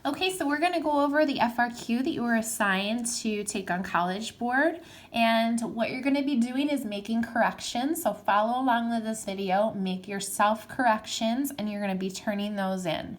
Okay, so we're going to go over the FRQ that you were assigned to take on College Board, and what you're going to be doing is making corrections. So follow along with this video, make your self-corrections, and you're going to be turning those in.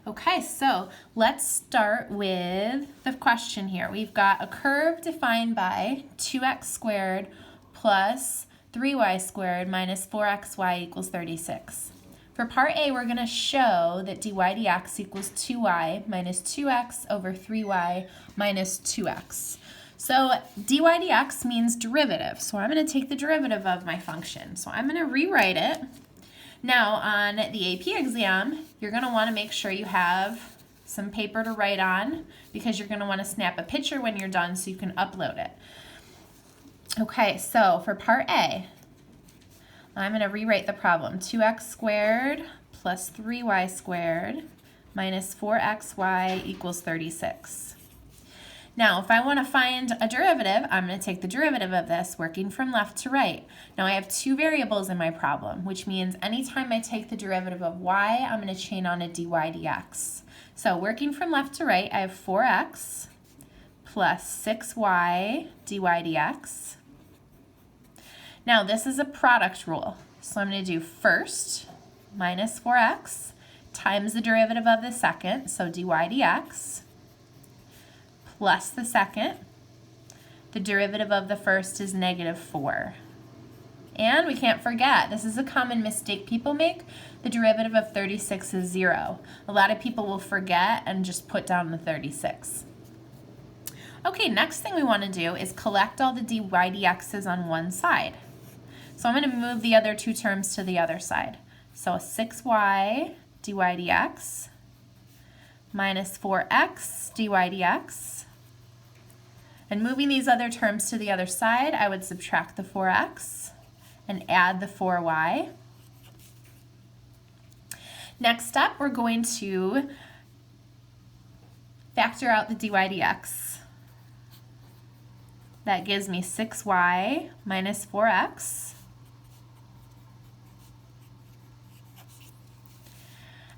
Okay, so let's start with the question here. We've got a curve defined by 2x squared plus 3y squared minus 4xy equals 36. For part A, we're going to show that dy dx equals 2y minus 2x over 3y minus 2x. So dy dx means derivative, so I'm going to take the derivative of my function. So I'm going to rewrite it. Now on the AP exam, you're going to want to make sure you have some paper to write on because you're going to want to snap a picture when you're done so you can upload it. Okay, so for part A, I'm going to rewrite the problem. 2x squared plus 3y squared minus 4xy equals 36. Now, if I want to find a derivative, I'm going to take the derivative of this, working from left to right. Now, I have two variables in my problem, which means anytime I take the derivative of y, I'm going to chain on a dy dx. So working from left to right, I have 4x plus 6y dy dx. Now, this is a product rule. So I'm going to do first minus 4x times the derivative of the second, so dy dx, plus the second. The derivative of the first is negative 4. And we can't forget, this is a common mistake people make. The derivative of 36 is 0. A lot of people will forget and just put down the 36. Okay, next thing we want to do is collect all the dy dx's on one side. So I'm going to move the other two terms to the other side. So 6y dy dx minus 4x dy dx. And moving these other terms to the other side, I would subtract the 4x and add the 4y. Next up, we're going to factor out the dy dx. That gives me 6y minus 4x.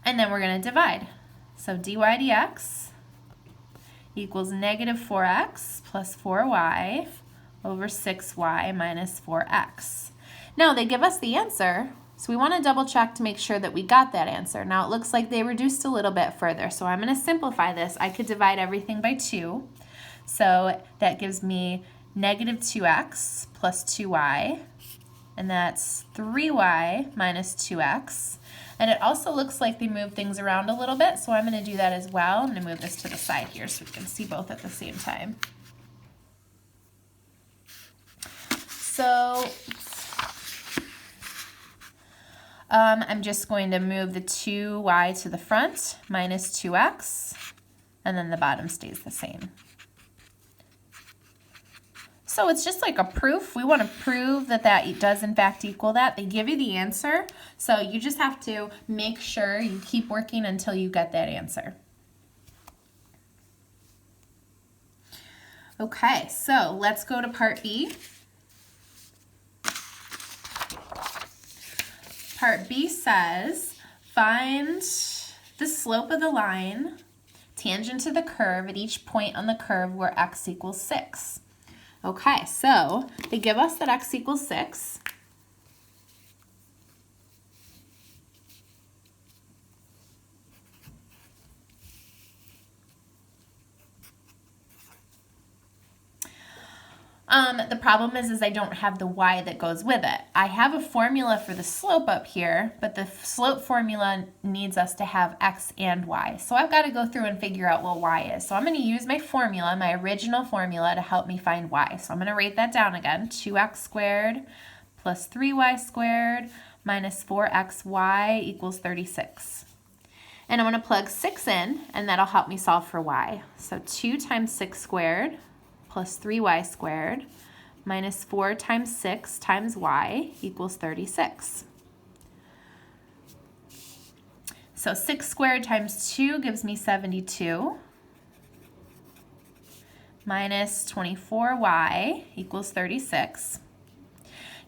And then we're going to divide. So dy dx equals negative 4x plus 4y over 6y minus 4x. Now they give us the answer, so we want to double check to make sure that we got that answer. Now it looks like they reduced a little bit further, so I'm going to simplify this. I could divide everything by 2, so that gives me negative 2x plus 2y, and that's 3y minus 2x. And it also looks like they moved things around a little bit, so I'm going to do that as well. I'm going to move this to the side here so we can see both at the same time. So I'm just going to move the 2y to the front, minus 2x, and then the bottom stays the same. So it's just like a proof. We want to prove that that does in fact equal that. They give you the answer, so you just have to make sure you keep working until you get that answer. Okay, so let's go to part B. Part B says, find the slope of the line tangent to the curve at each point on the curve where x equals 6. Okay, so they give us that x equals 6. The problem is I don't have the y that goes with it. I have a formula for the slope up here, but the slope formula needs us to have x and y. So I've got to go through and figure out what y is. So I'm going to use my formula, my original formula, to help me find y. So I'm going to write that down again. 2x squared plus 3y squared minus 4xy equals 36. And I'm going to plug 6 in, and that'll help me solve for y. So 2 times 6 squared plus 3y squared minus 4 times 6 times y equals 36. So 6 squared times 2 gives me 72 minus 24y equals 36.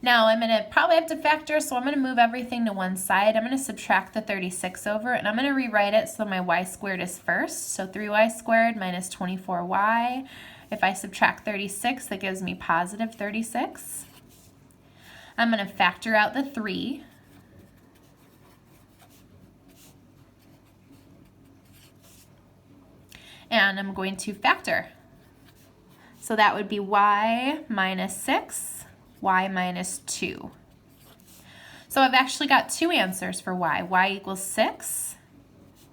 Now I'm going to probably have to factor, so I'm going to move everything to one side. I'm going to subtract the 36 over, and I'm going to rewrite it so my y squared is first. So 3y squared minus 24y. If I subtract 36, that gives me positive 36. I'm going to factor out the 3. And I'm going to factor. So that would be y minus 6, y minus 2. So I've actually got two answers for y. Y equals 6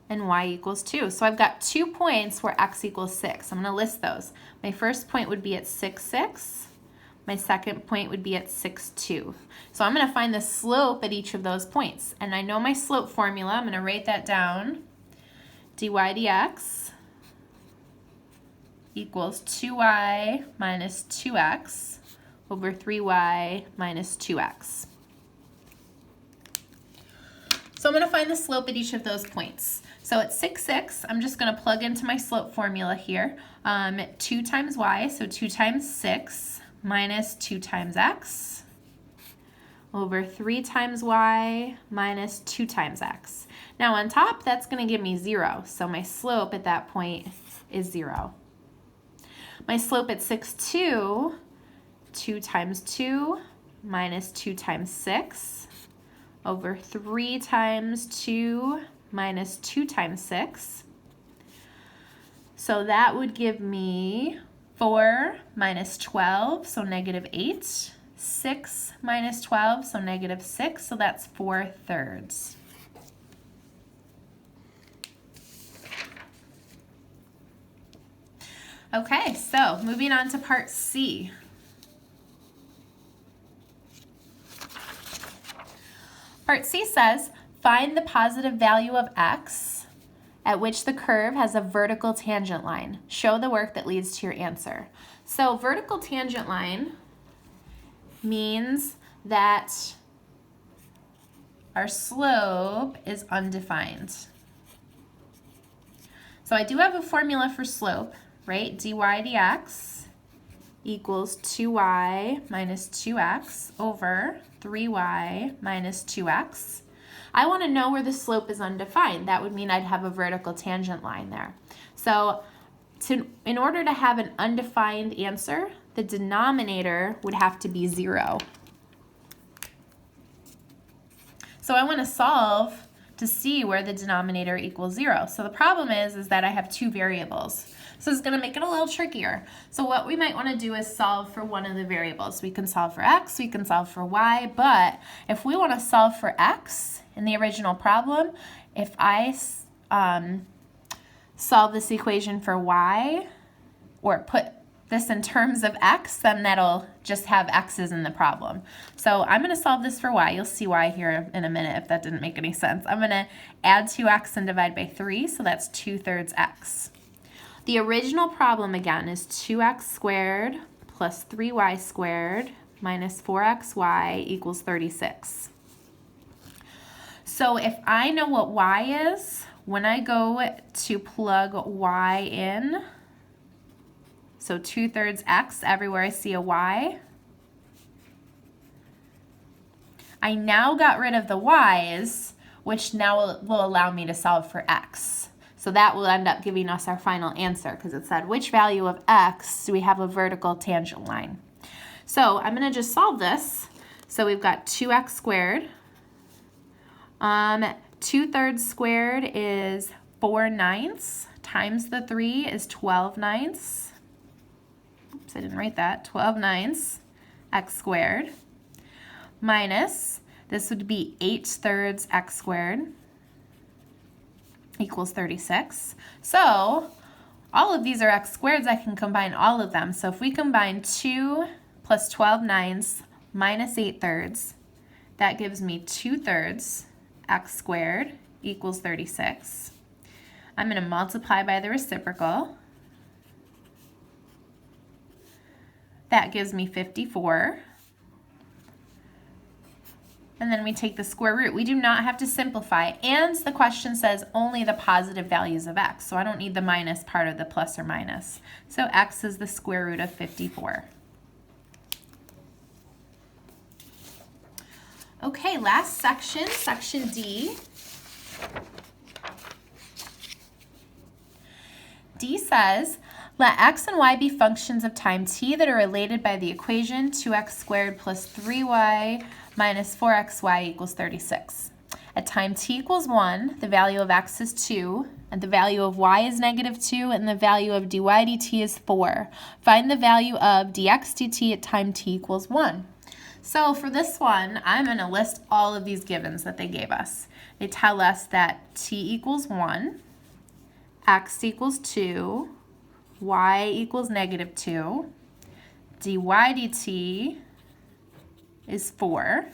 and y equals 2. So I've got 2 points where x equals 6. I'm going to list those. My first point would be at 6, 6. My second point would be at 6, 2. So I'm going to find the slope at each of those points. And I know my slope formula. I'm going to write that down. dy dx equals 2y minus 2x over 3y minus 2x. So I'm going to find the slope at each of those points. So at 6, 6, I'm just going to plug into my slope formula here. 2 times y, so 2 times 6 minus 2 times x over 3 times y minus 2 times x. Now on top, that's going to give me 0. So my slope at that point is 0. My slope at 6, 2, 2 times 2 minus 2 times 6 over 3 times 2 minus 2 times 6. So that would give me 4 minus 12, so negative 8. 6 minus 12, so negative 6, so that's 4/3. Okay, so moving on to part C. Part C says, find the positive value of x at which the curve has a vertical tangent line. Show the work that leads to your answer. So vertical tangent line means that our slope is undefined. So I do have a formula for slope, right? dy dx equals 2y minus 2x over 3y minus 2x. I want to know where the slope is undefined. That would mean I'd have a vertical tangent line there. So in order to have an undefined answer, the denominator would have to be 0. So I want to solve to see where the denominator equals 0. So the problem is that I have two variables. So it's going to make it a little trickier. So what we might want to do is solve for one of the variables. We can solve for x, we can solve for y, but if we want to solve for x in the original problem, if I solve this equation for y, or put this in terms of x, then that'll just have x's in the problem. So I'm going to solve this for y. You'll see why here in a minute if that didn't make any sense. I'm going to add 2x and divide by 3, so that's 2/3 x. The original problem, again, is 2x squared plus 3y squared minus 4xy equals 36. So if I know what y is, when I go to plug y in, so 2/3 x everywhere I see a y, I now got rid of the y's, which now will allow me to solve for x. So that will end up giving us our final answer because it said, which value of x do we have a vertical tangent line? So I'm going to just solve this. So we've got 2x squared. 2/3 squared is 4/9 times the 3 is 12/9. Oops, I didn't write that. 12/9 x squared minus, this would be 8/3 x squared equals 36. So all of these are x squareds. I can combine all of them. So if we combine 2 plus 12/9 minus 8/3, that gives me 2/3 x squared equals 36. I'm going to multiply by the reciprocal. That gives me 54. And then we take the square root. We do not have to simplify. And the question says only the positive values of x. So I don't need the minus part of the plus or minus. So x is the square root of 54. Okay, last section, section D. D says, let x and y be functions of time t that are related by the equation 2x squared plus 3y minus 4xy equals 36. At time t equals 1, the value of x is 2, and the value of y is negative 2, and the value of dy dt is 4. Find the value of dx dt at time t equals 1. So for this one, I'm going to list all of these givens that they gave us. They tell us that t equals 1, x equals 2, y equals negative 2, dy dt is 4,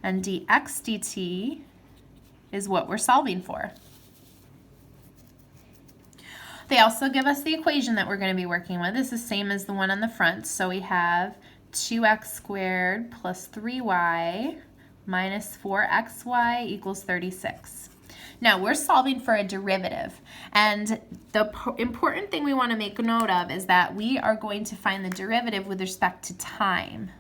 and dx dt is what we're solving for. They also give us the equation that we're going to be working with. It's the same as the one on the front. So we have 2x squared plus 3y minus 4xy equals 36. Now we're solving for a derivative, and the important thing we want to make note of is that we are going to find the derivative with respect to time.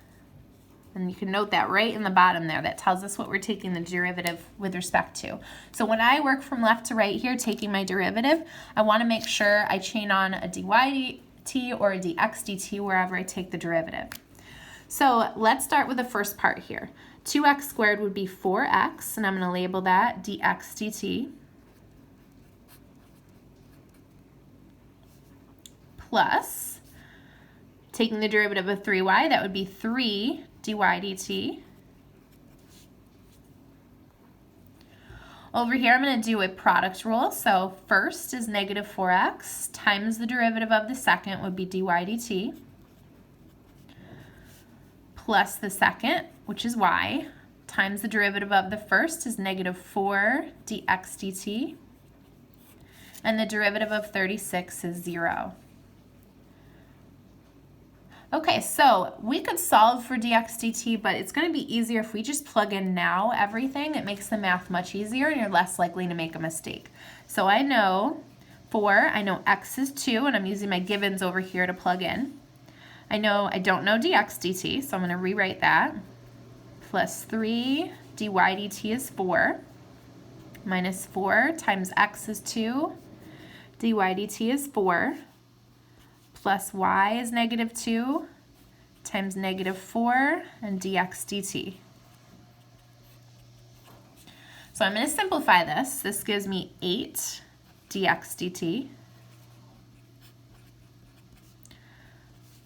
And you can note that right in the bottom there. That tells us what we're taking the derivative with respect to. So when I work from left to right here, taking my derivative, I want to make sure I chain on a dy dt or a dx dt wherever I take the derivative. So let's start with the first part here. 2x squared would be 4x, and I'm going to label that dx dt, plus, taking the derivative of 3y, that would be 3 dy dt. Over here, I'm going to do a product rule. So first is negative 4x times the derivative of the second would be dy dt, plus the second, which is y, times the derivative of the first is negative 4 dx dt, and the derivative of 36 is 0. Okay, so we could solve for dx dt, but it's going to be easier if we just plug in now everything. It makes the math much easier, and you're less likely to make a mistake. So I know 4, I know x is 2, and I'm using my givens over here to plug in. I don't know dx dt, so I'm going to rewrite that. Plus 3 dy dt is 4, minus 4 times x is 2, dy dt is 4, plus y is negative 2 times negative 4, and dx dt. So I'm going to simplify this. This gives me 8 dx dt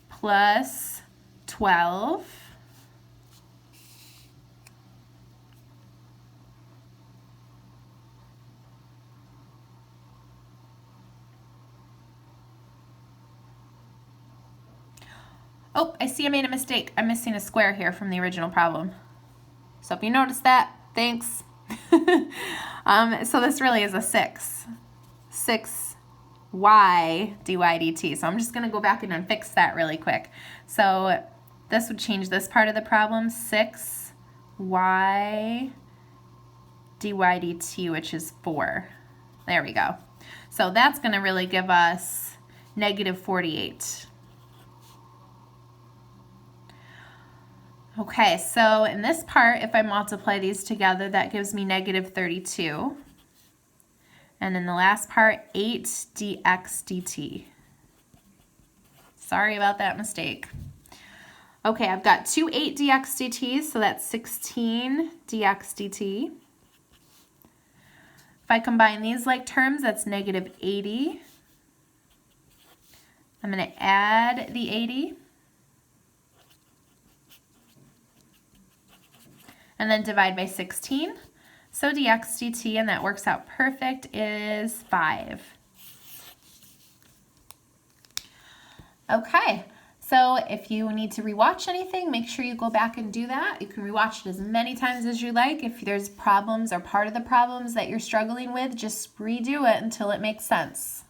plus 12 Oh, I see I made a mistake. I'm missing a square here from the original problem. So if you notice that, thanks. So this really is a 6. 6y dy dt. So I'm just going to go back in and fix that really quick. So this would change this part of the problem. 6y dy dt, which is 4. There we go. So that's going to really give us negative 48. Okay, so in this part, if I multiply these together, that gives me negative 32. And in the last part, 8 dx dt. Sorry about that mistake. Okay, I've got two 8 dx dt's, so that's 16 dx dt. If I combine these like terms, that's negative 80. I'm going to add the 80. And then divide by 16. So dx dt, and that works out perfect, is 5. Okay, so if you need to rewatch anything, make sure you go back and do that. You can rewatch it as many times as you like. If there's problems or part of the problems that you're struggling with, just redo it until it makes sense.